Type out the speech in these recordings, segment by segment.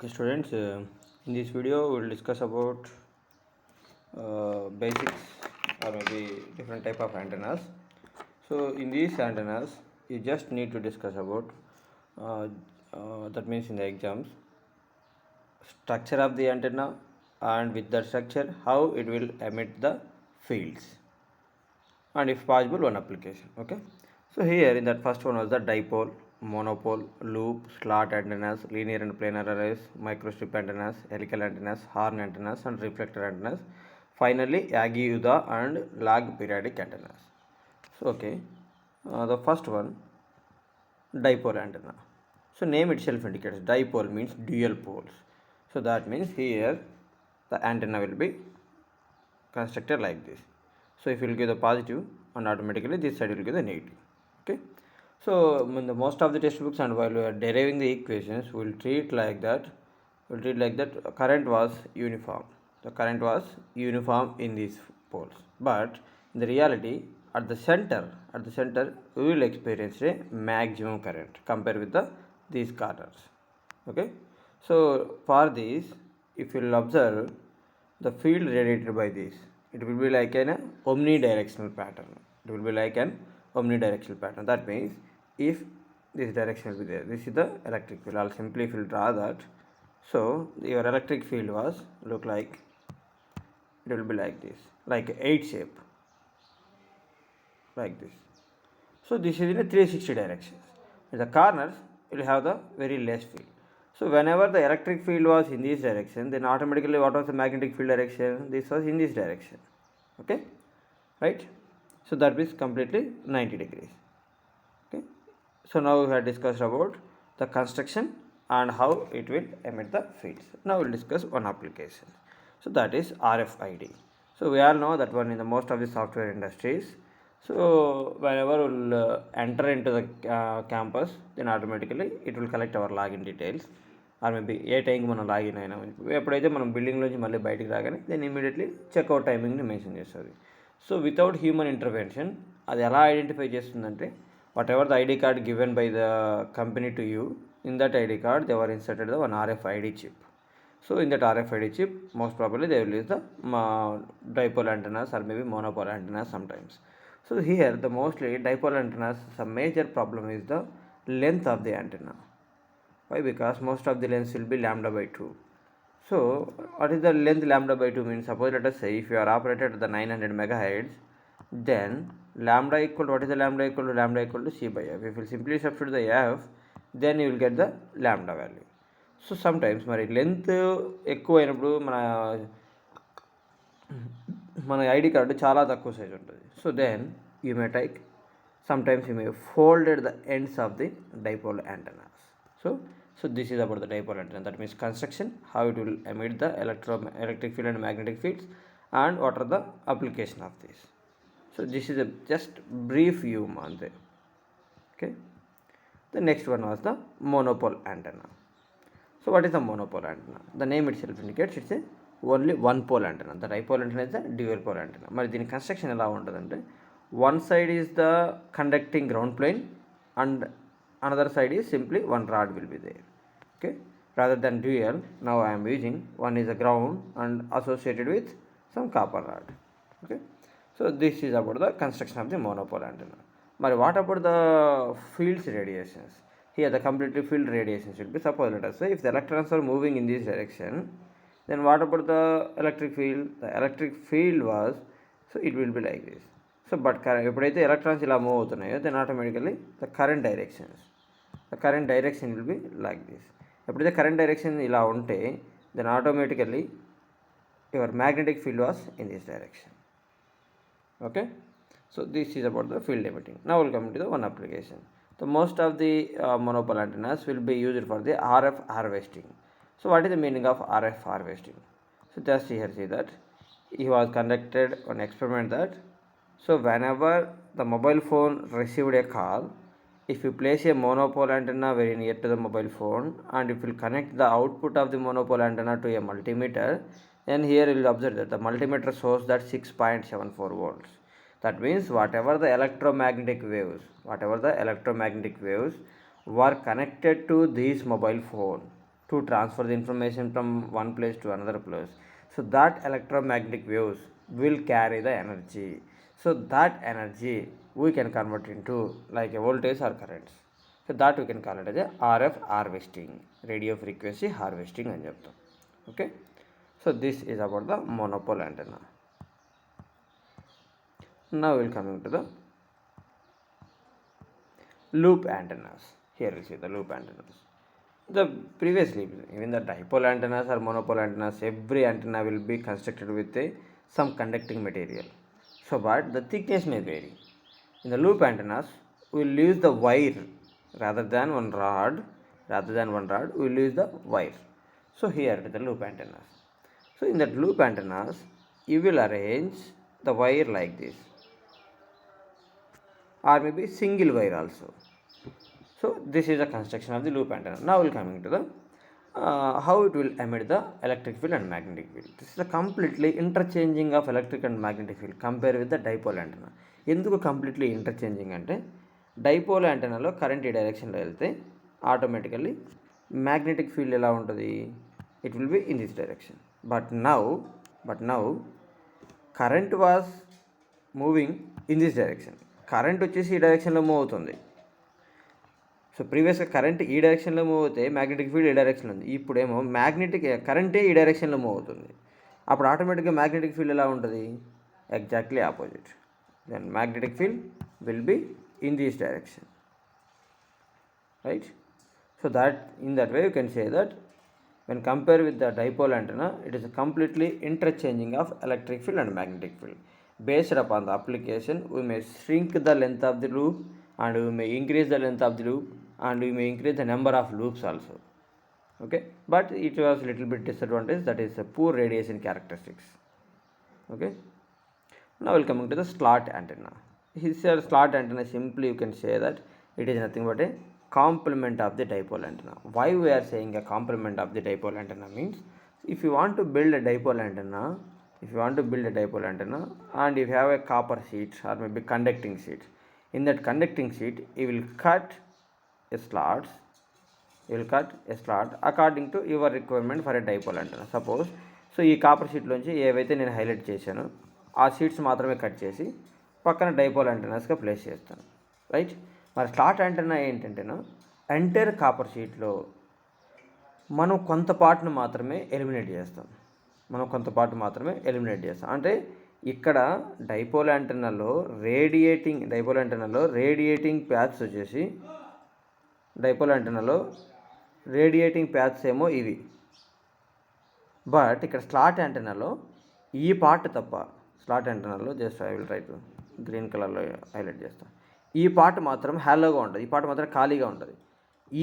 Okay, students, in this video we will discuss about basics or maybe different type of antennas. So in these antennas, you just need to discuss about uh, that means in the exams, structure of the antenna, and with that structure how it will emit the fields, and if possible one application. Okay, so here in that first one was the dipole, monopole, loop, slot antennas, linear and planar arrays, microstrip antennas, helical antennas, horn antennas, and reflector antennas. Finally, Yagi-Uda and lag periodic antennas. So okay, the first one, dipole antenna. So name itself indicates dipole means dual poles. So that means here the antenna will be constructed like this. So if you will give the positive, and automatically this side will give the negative. Okay. So in the most of the textbooks and while we are deriving the equations, we will treat like that. We'll treat like that. Current was uniform. The current was uniform in these poles. But in the reality, at the center, we will experience a maximum current compared with these corners. Okay. So for this, if you will observe, the field radiated by this, it will be like an omnidirectional pattern. It will be like an omnidirectional pattern. That means if this direction will be there, this is the electric field. I'll simply if you draw that, so your electric field was look like, it will be like this, like 8 shape, like this. So this is in a 360 directions. In the corners, it will have the very less field. So whenever the electric field was in this direction, then automatically what was the magnetic field direction? This was in this direction. Okay, right? So that is completely 90 degrees. Okay. So now we have discussed about the construction and how it will emit the fields. Now we will discuss one application. So that is RFID. So we all know that one in the most of the software industries. So whenever we will enter into the campus, then automatically it will collect our login details. Or maybe ఏ టైంకి మనం login అయినాం, ఎప్పుడైతే మనం బిల్డింగ్లోంచి మళ్ళీ బయటికి రాగానే then immediately checkout టైమింగ్ని mention చేస్తుంది. సో వితౌట్ హ్యూమన్ ఇంటర్వెన్షన్ అది ఎలా ఐడెంటిఫై చేస్తుందంటే, what ever the ID card given by the company to you, in that ID card they were inserted the one RFID chip. So in that RFID chip, most probably they will use the dipole antennas or maybe monopole antennas sometimes. So here the mostly dipole antennas, some major problem is the length of the antenna. Why? Because most of the length will be lambda by 2. So what is the length lambda by 2 means? Suppose let us say if you are operated at the 900 megahertz, then lambda equal to, what is the lambda equal to? Lambda equal to C by F. If you simply substitute the F, then you will get the lambda value. So sometimes మరి length ఎక్కువ అయినప్పుడు మన ID card చాలా తక్కువ size ఉంటుంది. So then you may take sometimes you may folded the ends of the dipole antennas. So this is about the dipole antenna. That means construction, how it will emit the electric field and magnetic fields, and what are the application of this. So this is a just brief view on the. Okay. The next one was the monopole antenna. So what is the monopole antenna? The name itself indicates it's a only one pole antenna. The dipole antenna is a dual pole antenna. మరి దీని construction ఎలా ఉంటుందంటే, one side is the conducting ground plane and another side is simply one rod will be there. Okay, rather than dual, now I am using one is a ground and associated with some copper rod. Okay, so this is about the construction of the monopole antenna. But what about the fields radiations? Here the completely field radiations will be, suppose let us say if the electrons are moving in this direction, then what about the electric field? The electric field was, so it will be like this. So but ఎప్పుడైతే electrons ఇలా move అవుతున్నాయో then automatically the current direction will be like this. ఎప్పుడైతే current direction ఇలా ఉంటే then automatically your magnetic field was in this direction. Okay, so this is about the field emitting. Now will come to the one application. The most of the monopole antennas will be used for the RF harvesting. So what is the meaning of RF harvesting? So just here see that he was conducted an experiment that, so whenever the mobile phone received a call, if you place a monopole antenna very near to the mobile phone and if you connect the output of the monopole antenna to a multimeter, then here you will observe that the multimeter shows that 6.74 volts. That means whatever the electromagnetic waves were connected to this mobile phone, to transfer the information from one place to another place. So that electromagnetic waves will carry the energy. So that energy we can convert into like a voltage or currents. So that we can call it as a RF harvesting, radio frequency harvesting అని చెప్తాం. Okay, so this is about the monopole antenna. Now we'll coming to the loop antennas. Here we see the loop antennas. The previously, even the dipole antennas or monopole antennas, every antenna will be constructed with some conducting material. So but the thickness may vary. In the loop antennas, we will use the wire rather than one rod. We will use the wire. So here the loop antennas. So in that loop antennas, you will arrange the wire like this, or maybe single wire also. So this is the construction of the loop antenna. Now we will coming to the how it will emit the electric field and magnetic field. This is a completely interchanging of electric and magnetic field compared with the dipole antenna. ఎందుకు completely interchanging అంటే dipole యాంటెనాలో current ఈ డైరెక్షన్లో వెళ్తే automatically magnetic field ఎలా ఉంటుంది, it will be in this direction. But now current was moving in this direction. Current వచ్చేసి ఈ డైరెక్షన్లో మూవ్ అవుతుంది. సో ప్రీవియస్గా కరెంట్ ఈ డైరెక్షన్లో మూవ్ అవుతే మ్యాగ్నెటిక్ ఫీల్డ్ ఈ డైరెక్షన్లో ఉంది. ఇప్పుడేమో కరెంటే ఈ డైరెక్షన్లో మూవ్ అవుతుంది. అప్పుడు ఆటోమేటిక్గా మ్యాగ్నెటిక్ ఫీల్డ్ ఎలా ఉంటుంది, exactly opposite. Then magnetic field will be in this direction, right? So that in that way you can say that when compared with the dipole antenna, it is a completely interchanging of electric field and magnetic field. Based upon the application, we may shrink the length of the loop and we may increase the length of the loop and we may increase the number of loops also. Okay, but it was a little bit disadvantage, that is a poor radiation characteristics. Okay, now we'll coming to the slot antenna. Here slot antenna, simply you can say that it is nothing but a complement of the dipole antenna. Why we are saying a complement of the dipole antenna means, if you want to build a dipole antenna, and if you have a copper sheet or maybe conducting sheet, in that conducting sheet you will cut a slot according to your requirement for a dipole antenna. Suppose so ఈ copper షీట్లోంచి ఏవైతే నేను highlight చేశానో ఆ sheets మాత్రమే cut చేసి పక్కన dipole యాంటెనాస్గా place చేస్తాను, right. మరి స్లాట్ యాంటెన్నా ఏంటంటేనో ఎంటైర్ కాపర్ షీట్లో మనం కొంత పార్ట్ను మాత్రమే ఎలిమినేట్ చేస్తాం. అంటే ఇక్కడ డైపోల్ యాంటెన్నాలో రేడియేటింగ్ ప్యాచ్స్ వచ్చేసి ఏమో ఇవి. బట్ ఇక్కడ స్లాట్ యాంటెనాలో ఈ పార్ట్ తప్ప, just I will try to green కలర్లో హైలైట్ చేస్తాను, ఈ పార్ట్ మాత్రం హ్యాలోగా ఉంటుంది, ఈ పార్ట్ మాత్రం ఖాళీగా ఉంటుంది,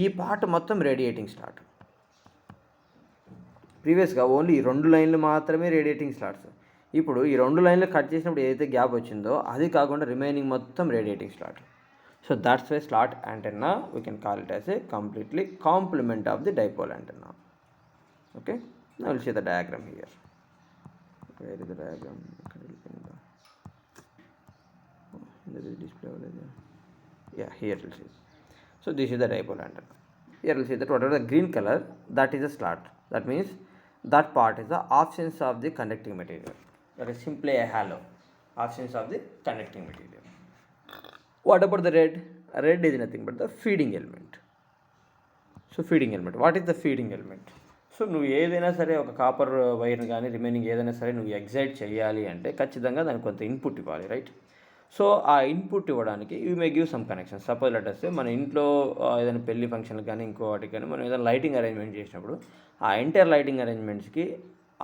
ఈ పార్ట్ మొత్తం రేడియేటింగ్ స్లాట్. ప్రీవియస్గా ఓన్లీ ఈ 2 లైన్లు మాత్రమే రేడియేటింగ్ స్లాట్స్. ఇప్పుడు ఈ 2 లైన్లు కట్ చేసినప్పుడు ఏదైతే గ్యాప్ వచ్చిందో అది కాకుండా రిమైనింగ్ మొత్తం radiating slot. So that's why slot antenna we can call it as a completely complement of the dipole antenna. Okay, now we'll see the diagram here. Where is the diagram? There is display over there. Yeah, here we'll see. So this is the dipole antenna. Here we'll see that whatever the green color, that is a slot. That means that part is the absence of the conducting material. That is simply a halo, absence of the conducting material. What about the red? Red is nothing but the feeding element. So feeding element. What is the feeding element? So నువ్వు ఏదైనా సరే ఒక copper వైర్ని కానీ remaining ఏదైనా సరే నువ్వు excite చేయాలి అంటే ఖచ్చితంగా దానికి కొంత ఇన్పుట్ ఇవ్వాలి, రైట్. సో ఆ ఇన్పుట్ ఇవ్వడానికి you may give some connection. Suppose let మన ఇంట్లో ఏదైనా పెళ్లి ఫంక్షన్కి కానీ ఇంకో వాటికి కానీ మనం ఏదైనా లైటింగ్ అరేంజ్మెంట్ చేసినప్పుడు ఆ ఎంటైర్ లైటింగ్ అరేంజ్మెంట్స్కి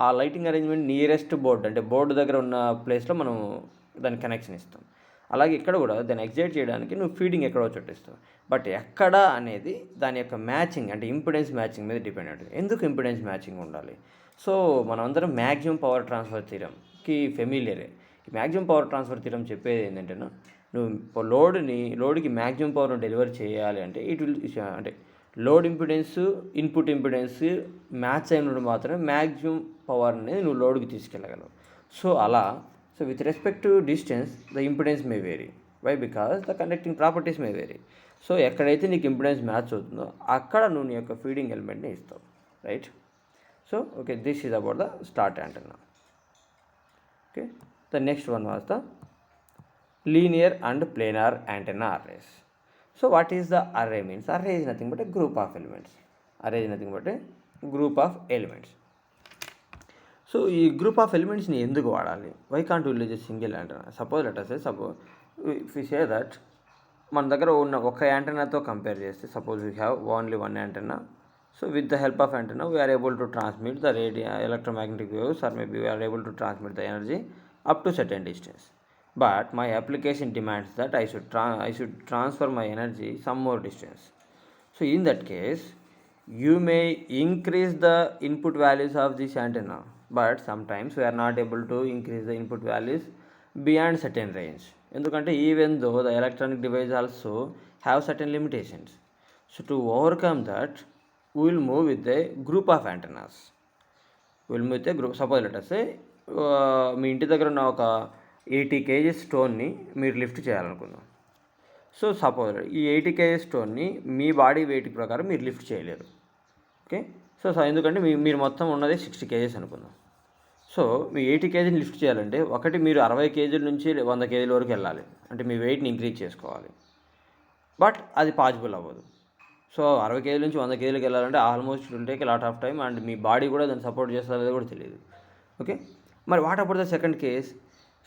ఆ లైటింగ్ అరేంజ్మెంట్ నియరెస్ట్ బోర్డు, అంటే బోర్డు దగ్గర ఉన్న ప్లేస్లో మనం దానికి కనెక్షన్ ఇస్తాం. అలాగే ఇక్కడ కూడా దాన్ని ఎగ్జైట్ చేయడానికి నువ్వు ఫీడింగ్ ఎక్కడో చోటిస్తావు. బట్ ఎక్కడ అనేది దాని యొక్క మ్యాచింగ్, అంటే ఇంపిడెన్స్ మ్యాచింగ్ మీద డిపెండ్ అవుతుంది. ఎందుకు ఇంపిడెన్స్ మ్యాచింగ్ ఉండాలి? సో మనం అందరం మ్యాక్సిమం పవర్ ట్రాన్స్ఫర్ థీరంకి ఫెమిలియరే. ఈ మ్యాక్సిమం పవర్ ట్రాన్స్ఫర్ థీరం చెప్పేది ఏంటంటేనా, నువ్వు లోడ్కి మ్యాక్సిమం పవర్ను డెలివర్ చేయాలి అంటే అంటే load impedance input impedance match అయినప్పుడు మాత్రమే మ్యాక్సిమం పవర్ అనేది నువ్వు లోడ్కి తీసుకెళ్ళగలవు. So So with respect to distance, the impedance may vary. Why? Because the conducting properties may vary. So ఎక్కడైతే నీకు ఇంపిడెన్స్ మ్యాచ్ అవుతుందో అక్కడ నువ్వు నీ యొక్క ఫీడింగ్ ఎలిమెంట్ని ఇస్తావు, right? So okay, this is about the start antenna. Okay, the next one was the linear and planar antenna arrays. So what is the array means? Array is nothing but a group of elements. Array is nothing but a group of elements. సో ఈ group of ఎలిమెంట్స్ని ఎందుకు వాడాలి? Why can't use a single antenna? Suppose let us say if you say that మన దగ్గర ఉన్న ఒక యాంటెనాతో కంపేర్ చేస్తే, suppose we have only one antenna. So with the help of antenna we are able to transmit the electromagnetic waves, or maybe we are able to transmit the energy up to certain distance. But my application demands that I should transfer my energy some more distance. So in that case, you may increase the input values of this antenna, but sometimes we are not able to increase the input values beyond certain range. Endukante even though the electronic device also have certain limitations. So to overcome that, we will move with a group of antennas. We will move with a group. Suppose let us say మీ ఇంటి దగ్గర ఉన్న ఒక 80 kg స్టోన్ని మీరు lift చేయాలనుకుందాం. So suppose ఈ 80 kg స్టోన్ని మీ body weight ప్రకారం మీరు lift చేయలేరు. Okay, so ఎందుకంటే మీరు మొత్తం ఉన్నది 60 kgs అనుకుందాం. సో మీ 80 kgని లిఫ్ట్ చేయాలంటే ఒకటి మీరు 60 kg నుంచి 100 kg వరకు వెళ్ళాలి, అంటే మీ వెయిట్ని ఇంక్రీజ్ చేసుకోవాలి. బట్ అది పాసిబుల్ అవ్వదు. సో 60 kg నుంచి 100 kgకి వెళ్ళాలంటే almost will take lot of time, and మీ బాడీ కూడా దాన్ని సపోర్ట్ చేస్తుందో కూడా తెలియదు. ఓకే, మరి what about the second case?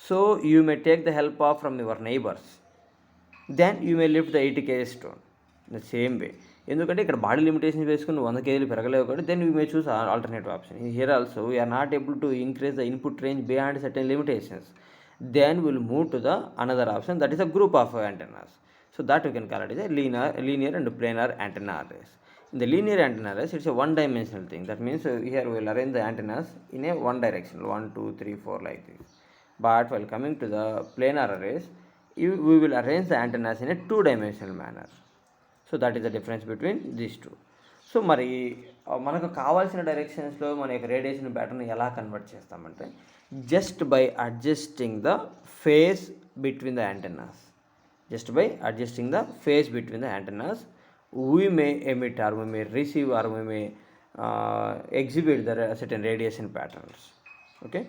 So you may take the help of from your neighbours, then you may lift the 80 kg stone the same way. ఎందుకంటే ఇక్కడ body limitation వేసుకుని 100 kg పెరగలేవు కాబట్టి then you may choose alternative option. Here also we're not able to increase the input range beyond certain limitations, then will move to the another option, that is a group of antennas. So that we can call it as a linear and planar antenna arrays. In the linear antenna arrays, it's a one-dimensional thing. That means here we will arrange the antennas in a one direction, 1, 2, 3, 4 like this. But while coming to the planar arrays, we will arrange the antennas in a two-dimensional manner. So that is the difference between these two. So మరి మనకు కావాల్సిన డైరెక్షన్స్లో మన యొక్క radiation pattern ఎలా convert చేస్తామంటే, just by adjusting the face between the antennas. Just by adjusting the phase between the antennas, we may emit or we may receive or we may exhibit the certain radiation patterns. Okay,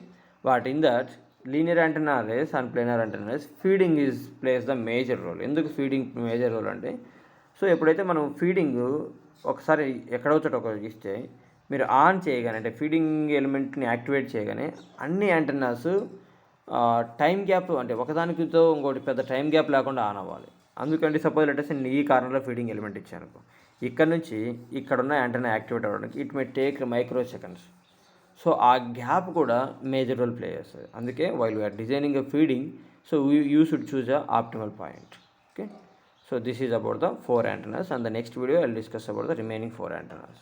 but in that linear antenna arrays and planar antenna arrays, feeding plays the major role. ఎందుకు feeding major role అంటే, so ఎప్పుడైతే మనం feeding ఒకసారి ఎక్కడో చోట ఒక ఇస్తే మీరు ఆన్ చేయగానే, అంటే ఫీడింగ్ ఎలిమెంట్ని యాక్టివేట్ చేయగానే అన్ని యాంటెన్నాస్ టైం గ్యాప్, అంటే ఒకదానికితో ఇంకోటి పెద్ద టైం గ్యాప్ లేకుండా ఆన్ అవ్వాలి. అందుకంటే సపోజ్ లెటర్స్ నేను ఈ కార్నర్లో ఫీడింగ్ ఎలిమెంట్ ఇచ్చాను, ఇక్కడ నుంచి ఇక్కడున్న యాంటెన్నా యాక్టివేట్ అవ్వడానికి it may take micro seconds. So ఆ గ్యాప్ కూడా మేజర్ రోల్ ప్లే చేస్తుంది. అందుకే while we're designing a feeding, so you should choose a optimal point. Okay, so this is about the 4 antennas, and the next video I'll discuss about the remaining 4 antennas.